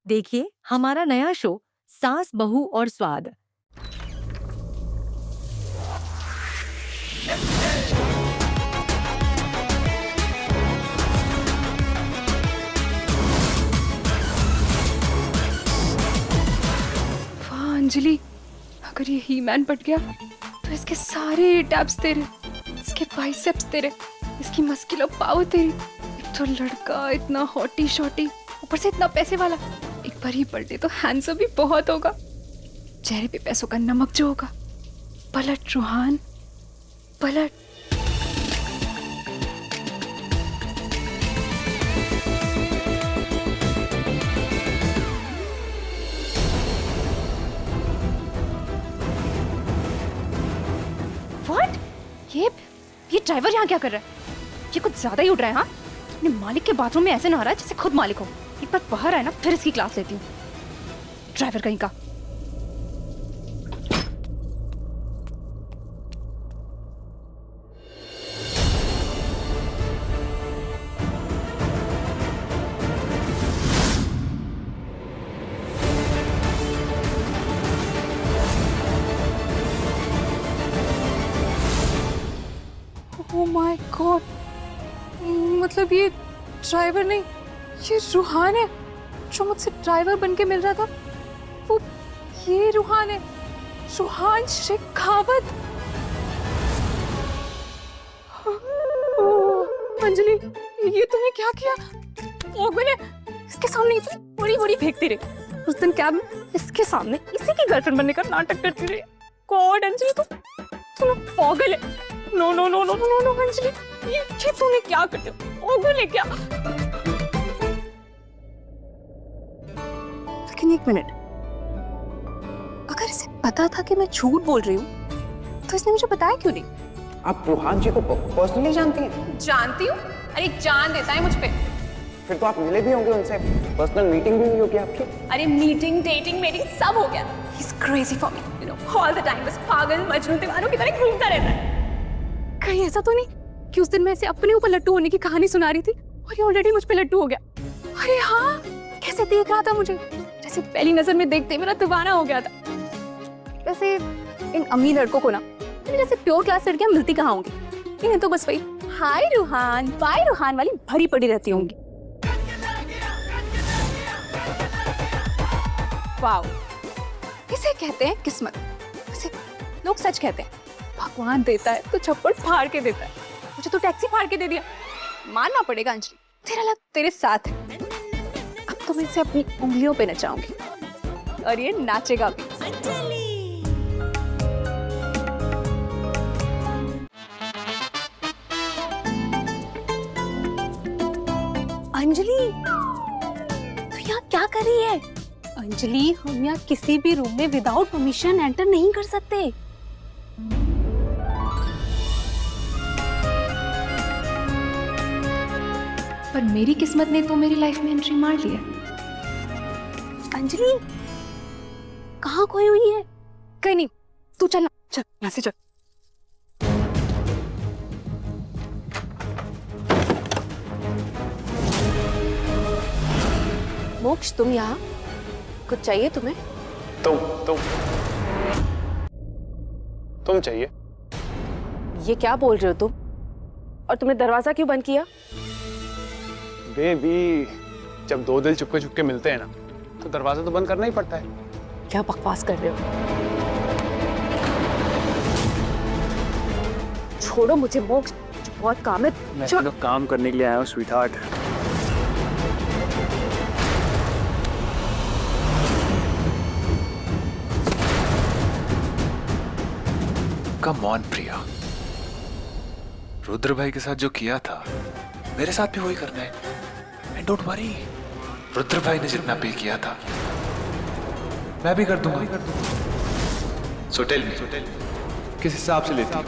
देखिए हमारा नया शो सास बहू और स्वाद। वाह अंजलि, अगर ये ही मैन बट गया तो इसके सारे टैब्स तेरे, इसके बाइसेप्स तेरे, इसकी मस्कुलर पावर तेरी। एक तो लड़का इतना हॉटी शॉटी, ऊपर से इतना पैसे वाला, एक बार ही पलटे तो हैंडसम भी बहुत होगा। चेहरे पे पैसों का नमक जो होगा। पलट रूहान, पलट। व्हाट? ये ड्राइवर यहाँ क्या कर रहा है? ये कुछ ज्यादा ही उड़ रहा है। हाँ, अपने मालिक के बाथरूम में ऐसे नहा रहा है जैसे खुद मालिक हो। एक बार बाहर आए ना, फिर इसकी क्लास लेती हूँ। ड्राइवर कहीं का। ओह माय गॉड, मतलब ये ड्राइवर नहीं, ये रूहान है जो मुझसे ड्राइवर बनके मिल रहा था। वो ये रूहान है, रूहान शेखावत। ओह अंजलि, ये तूने क्या किया? ओगल है, इसके सामने इतनी बड़ी बड़ी फेंकती रही। उस दिन कैब में इसके सामने इसी की गर्लफ्रेंड बनने का नाटक करती रही। गॉड अंजलि, तू पागल है। No no no no no no Anjali, ये तूने क्या कर दिया? पागल है क्या? लेकिन एक मिनट, अगर इसे पता था कि मैं झूठ बोल रही हूँ तो इसने मुझे बताया क्यों नहीं? आप रूहान जी को पर्सनली जानती हैं? जानती हूँ, अरे जान देता है मुझ पे। फिर तो आप मिले भी होंगे उनसे, पर्सनल मीटिंग भी हुई होगी आपकी। अरे मीटिंग, डेटिंग, मीटिंग सब हो गया। He's crazy for me, you know, all the time। बस पागल मजनू दीवानों की तरह घूमता रहता है। कहीं ऐसा तो नहीं कि उस दिन मैं इसे अपने ऊपर लट्टू होने की कहानी सुना रही थी और ये ऑलरेडी मुझ पे लट्टू हो गया? अरे हाँ, कैसे देख रहा था मुझे, जैसे पहली नजर में देखते मेरा दीवाना हो गया था। वैसे इन अमीर लड़कों को ना मेरे जैसे प्योर क्लास लड़कियां मिलती कहाँ होंगी? इन्हें तो बस वही हाय रूहान, बाय रूहान वाली भरी पड़ी रहती होंगी। वाओ, इसे कहते हैं किस्मत। वैसे लोग सच कहते हैं भगवान देता है तो छप्पड़ फाड़ के देता है। मुझे तो टैक्सी फाड़ के दे दिया। मानना पड़ेगा अंजलि, तेरा लक तेरे साथ है। अब तो मैं इसे अपनी उंगलियों पे नचाऊंगी और ये नाचेगा भी। अंजलि, तू यहाँ क्या कर रही है? अंजलि, हम यहाँ किसी भी रूम में विदाउट परमिशन एंटर नहीं कर सकते। पर मेरी किस्मत ने तो मेरी लाइफ में एंट्री मार ली है। अंजलि, कहाँ खोई हुई है? कहीं नहीं, तू चल ना, चल यहाँ से चल। मोक्ष, तुम यहाँ? कुछ चाहिए तुम्हें? तुम चाहिए? ये क्या बोल रहे हो तुम? और तुमने दरवाजा क्यों बंद किया? बेबी, जब दो दिल चुपके चुपके मिलते हैं ना, तो दरवाजा तो बंद करना ही पड़ता है। क्या बकवास कर रहे हो? छोड़ो मुझे मोक्ष, बहुत काम है। मैं तो काम करने के लिए आया हूँ स्वीटहार्ट। कम ऑन प्रिया, रुद्र भाई के साथ जो किया था मेरे साथ भी वही करना है। एंड डोंट वरी, रुद्र भाई ने जितना पे किया था मैं भी कर दूंगा। सो टेल मी, किस हिसाब से लेती हो?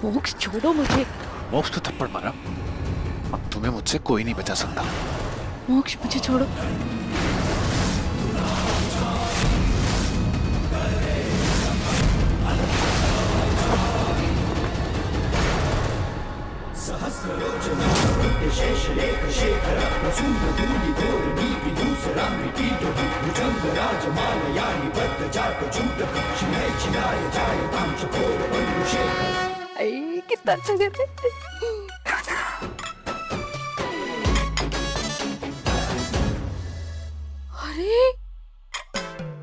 मोक्ष छोड़ो मुझे। मोक्ष तो थप्पड़ मारा, अब तुम्हें मुझसे कोई नहीं बचा सकता। मोक्ष मुझे छोड़ो। कितना अच्छा कहते अरे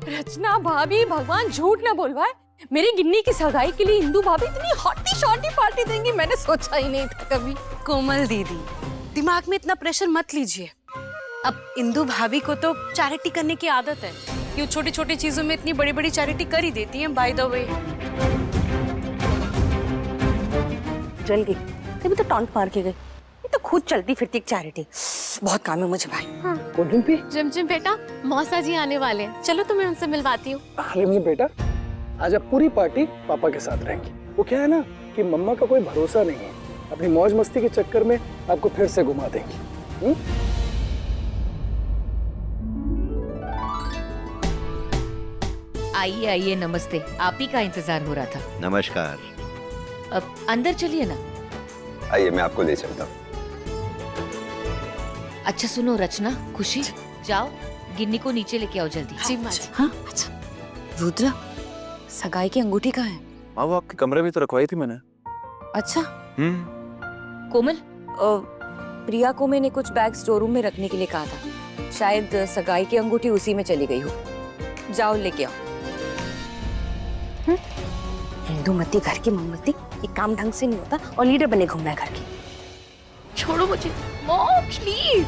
रचना भाभी, भगवान झूठ ना बोलवाए, मेरी गिन्नी की सगाई के लिए इंदु भाभी इतनी हॉटी शॉटी पार्टी देंगी, मैंने सोचा ही नहीं था कभी। कोमल दीदी, दिमाग में इतना प्रेशर मत लीजिए। अब इंदु भाभी को तो चैरिटी करने की आदत है, ये छोटी छोटी चीजों में इतनी बड़ी बड़ी चैरिटी कर ही देती हैं। बाय द वे जल गई, तभी तो टॉन्ट मार के गई। ये तो खुद चलती फिरती एक चैरिटी। बहुत काम है मुझे भाई। जिम जिम बेटा, मौसा जी आने वाले हैं, चलो तुम्हें उनसे मिलवाती हूँ। अरे मुझे बेटा, आज आप पूरी पार्टी पापा के साथ रहेंगी। वो क्या है ना कि मम्मा का कोई भरोसा नहीं है, अपनी मौज मस्ती के चक्कर में आपको फिर से घुमा देंगी। आइए आइए, नमस्ते। आप ही का इंतजार हो रहा था। नमस्कार। अब अंदर चलिए ना। आइए, मैं आपको ले चलता हूँ। अच्छा सुनो रचना, खुशी, जाओ गिन्नी को नीचे लेके आओ जल्दी। जी माँ जी। हाँ अच्छा, रुद्रा सगाई की अंगूठी कहाँ है? माँ, वो आपके कमरे में तो रखवाई थी मैंने। अच्छा, कोमल, प्रिया को मैंने कुछ बैग स्टोर रूम में रखने के लिए कहा था, शायद सगाई की अंगूठी उसी में चली गई हो। जाओ लेके आओ। हिंदूमती घर की मम्मती, ये काम ढंग से नहीं होता और लीडर बने घूमना है घर की। छोड़ो मुझे मॉम प्लीज।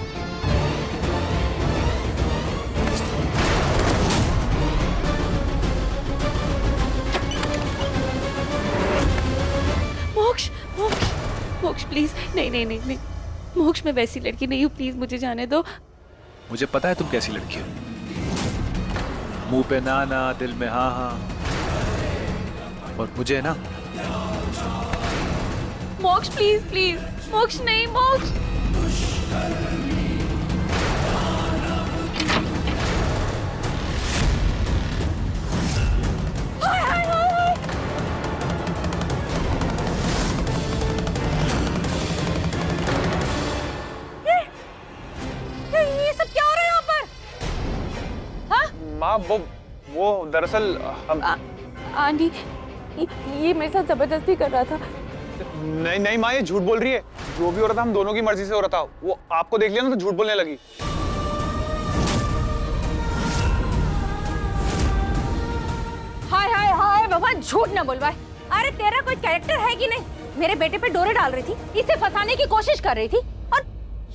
मोक्ष मोक्ष मोक्ष प्लीज, नहीं नहीं नहीं नहीं मोक्ष, मैं वैसी लड़की नहीं हूँ, प्लीज मुझे जाने दो। मुझे पता है तुम कैसी लड़की हो। मुंह पे ना ना, दिल में हाँ हाँ। और मुझे ना, मोक्ष प्लीज प्लीज, मोक्ष नहीं, मोक्ष। ये सब क्या हो रहा है यहाँ पर? माँ वो दरअसल हम आंटी, ये मेरे साथ जबरदस्ती कर रहा था। नहीं नहीं माँ, ये झूठ बोल रही है। जो भी हो रहा था हम दोनों की मर्जी से हो रहा था। वो आपको देख लिया ना तो झूठ बोलने लगी। हाय हाय हाय भगवान, झूठ ना बोलवाए। अरे तेरा कोई कैरेक्टर है कि नहीं? मेरे बेटे पे डोरे डाल रही थी, इसे फंसाने की कोशिश कर रही थी, और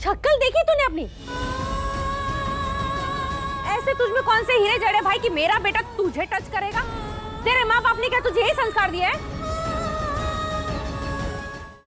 शक्ल देखी तूने अपनी? ऐसे तुझ में कौन से हीरे जड़े भाई कि मेरा बेटा तुझे टच करेगा? तेरे माँ बाप ने क्या तुझे यही संस्कार दिया है?